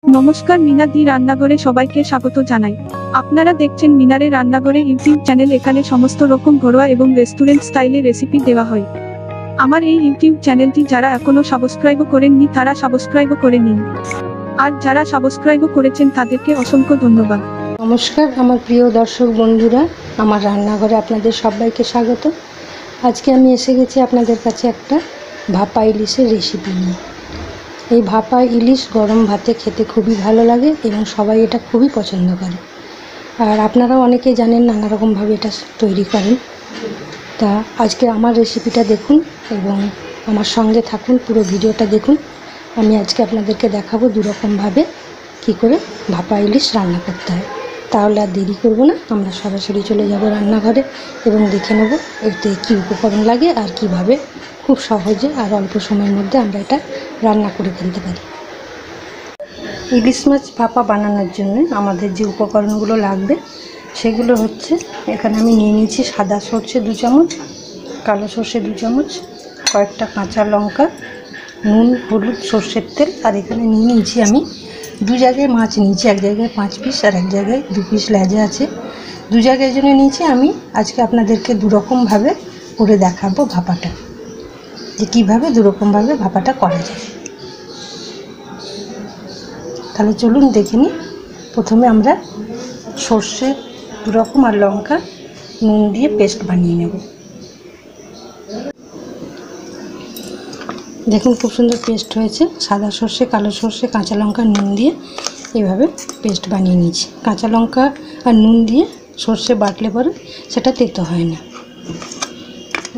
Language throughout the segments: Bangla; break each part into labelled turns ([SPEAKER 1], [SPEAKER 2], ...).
[SPEAKER 1] নমস্কার, মিনাদি রান্নাঘরে সবাইকে স্বাগত জানাই। আপনারা দেখছেন মিনারে রান্নাঘরে ইউটিউব চ্যানেল। এখানে সমস্ত রকম ঘরোয়া এবং রেস্টুরেন্ট স্টাইলে রেসিপি দেওয়া হয়। আমার এই ইউটিউব চ্যানেলটি যারা এখনো সাবস্ক্রাইব করেননি তারা সাবস্ক্রাইব করে নিন, আর যারা সাবস্ক্রাইব করেছেন তাদেরকে অসংখ্য ধন্যবাদ।
[SPEAKER 2] নমস্কার আমার প্রিয় দর্শক বন্ধুরা, আমার রান্নাঘরে আপনাদের সবাইকে স্বাগত। আজকে আমি এসে গেছি আপনাদের কাছে একটা ভাপা ইলিশের রেসিপি নিয়ে। এই ভাপা ইলিশ গরম ভাতে খেতে খুবই ভালো লাগে এবং সবাই এটা খুবই পছন্দ করে। আর আপনারাও অনেকেই জানেন নানা রকমভাবে এটা তৈরি করেন। তা আজকে আমার রেসিপিটা দেখুন এবং আমার সঙ্গে থাকুন, পুরো ভিডিওটা দেখুন। আমি আজকে আপনাদেরকে দেখাবো দুরকমভাবে কী করে ভাপা ইলিশ রান্না করতে হয়। তাহলে আর দেরি করব না, আমরা সরাসরি চলে যাব রান্নাঘরে এবং দেখে নেব এতে কী উপকরণ লাগে আর কিভাবে খুব সহজে আর অল্প সময়ের মধ্যে আমরা এটা রান্না করে ফেলতে পারি। ইলিশ মাছ ভাপা বানানোর জন্য আমাদের যে উপকরণগুলো লাগবে সেগুলো হচ্ছে, এখানে আমি নিয়ে নিয়েছি সাদা সর্ষে 2 চামচ, কালো সর্ষে 2 চামচ, কয়েকটা কাঁচা লঙ্কা, নুন, হলুদ, সর্ষের তেল। আর এখানে নিয়ে নিয়েছি আমি 2 জায়গায় মাছ নিয়েছি, এক জায়গায় 5 পিস আর এক জায়গায় 2 পিস লেজা আছে। 2 জায়গায় জন্য নিয়েছি। আমি আজকে আপনাদেরকে দুরকমভাবে করে দেখাবো ভাপাটা, যে কীভাবে দুরকমভাবে ভাপাটা করা যায়। তাহলে চলুন দেখে নিই। প্রথমে আমরা সর্ষে 2 রকম আর লঙ্কা নুন দিয়ে পেস্ট বানিয়ে নেব। দেখুন খুব সুন্দর পেস্ট হয়েছে। সাদা সর্ষে, কালো সর্ষে, কাঁচা লঙ্কা, নুন দিয়ে এইভাবে পেস্ট বানিয়ে নিয়েছি। কাঁচা লঙ্কা আর নুন দিয়ে সর্ষে বাটলে পরে সেটা তেতো হয় না।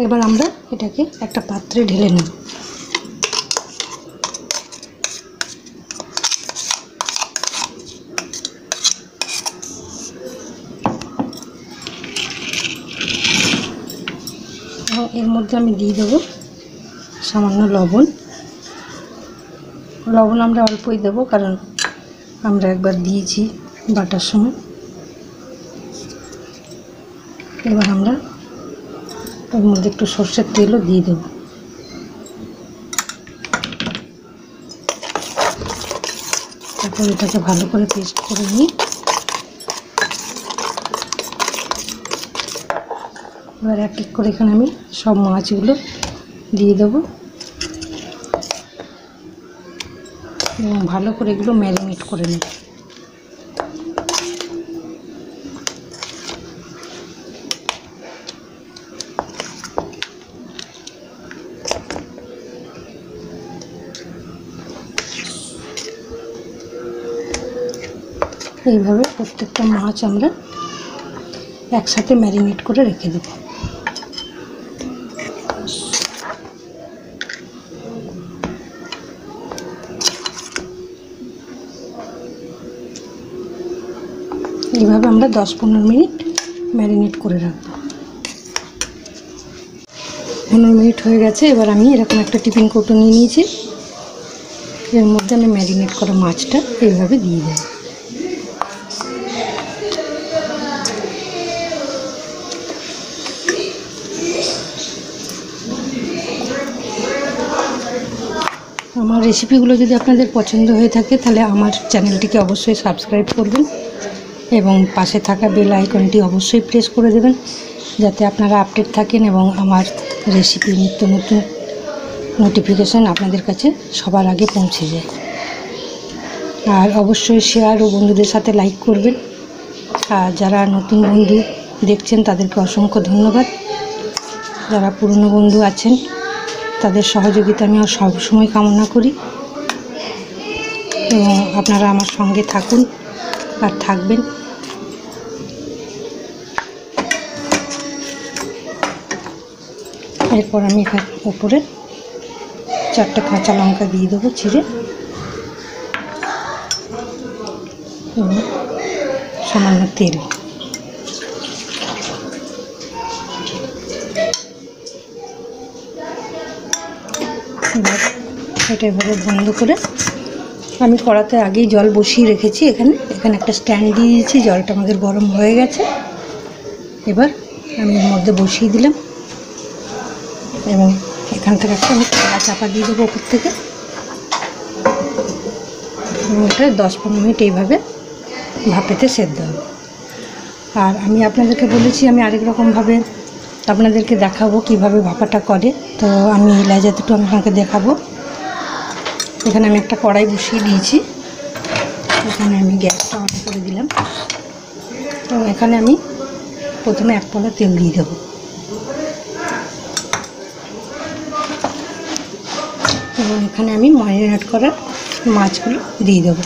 [SPEAKER 2] এবার আমরা এটাকে একটা পাত্রে ঢেলে নেব। এবং এর মধ্যে আমি দিয়ে দেবো সামান্য লবণ। লবণ আমরা অল্পই দেবো, কারণ আমরা একবার দিয়েছি বাটার সময়। এবার আমরা এর মধ্যে একটু সর্ষের তেলও দিয়ে দেবো। তারপর এটাকে ভালো করে পেস্ট করে নিই। এবার এক এক করে এখানে আমি সব মাছগুলো দিয়ে দেবো এবং ভালো করে এগুলো ম্যারিনেট করে নেব। এইভাবে প্রত্যেকটা মাছ আমরা একসাথে ম্যারিনেট করে রেখে দেব। এইভাবে আমরা 10-15 মিনিট ম্যারিনেট করে রাখবো। 15 মিনিট হয়ে গেছে। এবার আমি এরকম একটা টিফিন কৌটো নিয়ে নিয়েছি। এর মধ্যে আমি ম্যারিনেট করা মাছটা এইভাবে দিয়ে দেব। আমার রেসিপিগুলো যদি আপনাদের পছন্দ হয়ে থাকে তাহলে আমার চ্যানেলটিকে অবশ্যই সাবস্ক্রাইব করবেন এবং পাশে থাকা বেল আইকনটি অবশ্যই প্রেস করে দেবেন, যাতে আপনারা আপডেট থাকেন এবং আমার রেসিপির নিত্য নতুন নোটিফিকেশান আপনাদের কাছে সবার আগে পৌঁছে যায়। আর অবশ্যই শেয়ার ও বন্ধুদের সাথে লাইক করবেন। আর যারা নতুন বন্ধু দেখছেন তাদেরকে অসংখ্য ধন্যবাদ। যারা পুরনো বন্ধু আছেন তাদের সহযোগিতা আমি সবসময় কামনা করি এবং আপনারা আমার সঙ্গে থাকুন আর থাকবেন। এরপর আমি এখানে উপরে 4টে কাঁচা লঙ্কা দিয়ে দেবো ছিঁড়ে এবং সামান্য তেল। এবার এটা এভাবে বন্ধ করে আমি কড়াতে আগেই জল বসিয়ে রেখেছি। এখানে একটা স্ট্যান্ড দিয়ে দিয়েছি। জলটা আমাদের গরম হয়ে গেছে। এবার আমি এর মধ্যে বসিয়ে দিলাম এবং এখান থেকে একটা আমি কড়া চাপা দিয়ে দেবো উপর থেকে। এটা 10-15 মিনিট এইভাবে ভাপেতে সেদ্ধ হবে। আর আমি আপনাদেরকে বলেছি আমি আরেক রকমভাবে আপনাদেরকে দেখাবো কিভাবে ভাপাটা করে। তো আমি লাইজাতুটা আপনাকে দেখাবো। এখানে আমি একটা কড়াই বসিয়ে দিয়েছি, এখানে আমি গ্যাসটা অন করে দিলাম এবং এখানে আমি প্রথমে 1 পলা তেল দিয়ে দেবো এবং এখানে আমি ম্যারিনেট করা মাছগুলো দিয়ে দেবো।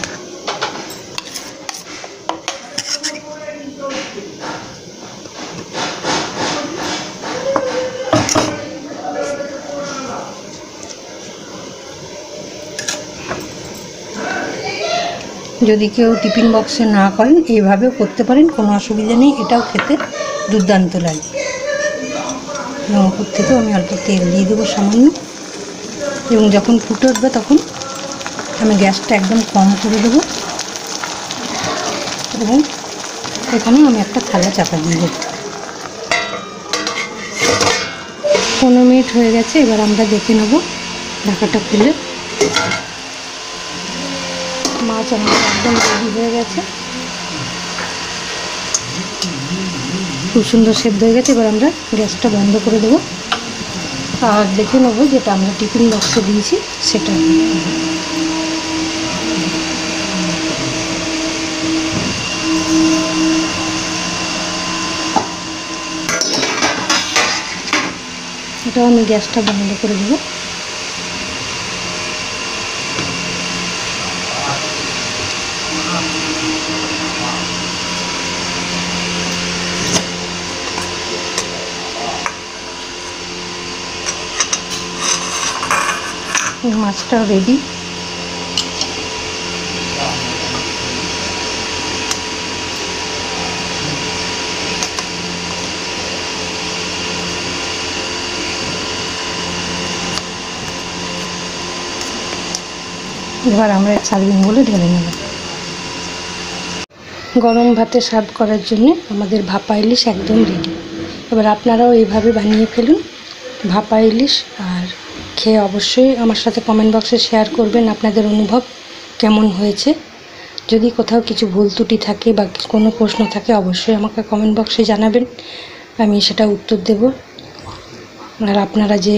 [SPEAKER 2] যদি কেউ টিফিন বক্সে না করেন এইভাবেও করতে পারেন, কোনো অসুবিধা নেই, এটাও খেতে দুর্দান্ত লাগে। এবং উপর থেকেও আমি অল্প তেল দিয়ে দেবো সামান্য, এবং যখন ফুটে উঠবে তখন আমি গ্যাসটা একদম কম করে দেবো এবং এখানে আমি একটা থালা চাপা দিয়ে দেবো। 15 মিনিট হয়ে গেছে, এবার আমরা দেখে নেব ঢাকাটা খুলে। মাছ আমার একদম রেডি হয়ে গেছে, খুব সুন্দর সেদ্ধ হয়ে গেছে। এবার আমরা গ্যাসটা বন্ধ করে দেবো আর দেখে নেবো যেটা আমরা টিফিন বক্সে দিয়েছি সেটা। এটাও আমি গ্যাসটা বন্ধ করে দেবো। মাছটা রেডি। এবার আমরা সার্ভিং বলে ঢেলে নেব। গরম ভাতে সার্ভ করার জন্য আমাদের ভাপা ইলিশ একদম রেডি। এবার আপনারাও এইভাবে বানিয়ে ফেলুন ভাপা ইলিশ, আর খেয়ে অবশ্যই আমার সাথে কমেন্ট বক্সে শেয়ার করবেন আপনাদের অনুভব কেমন হয়েছে। যদি কোথাও কিছু ভুল ত্রুটি থাকে বা কোনো প্রশ্ন থাকে অবশ্যই আমাকে কমেন্ট বক্সে জানাবেন, আমি সেটা উত্তর দেব। আর আপনারা যে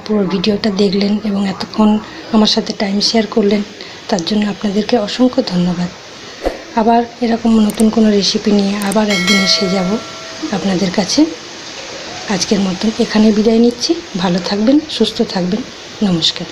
[SPEAKER 2] পুরো ভিডিওটা দেখলেন এবং এতক্ষণ আমার সাথে টাইম শেয়ার করলেন তার জন্য আপনাদেরকে অসংখ্য ধন্যবাদ। আবার এরকম নতুন কোনো রেসিপি নিয়ে আবার একদিন এসে যাব আপনাদের কাছে। আজকের মতন এখানে বিদায় নিচ্ছি। ভালো থাকবেন, সুস্থ থাকবেন, নমস্কার।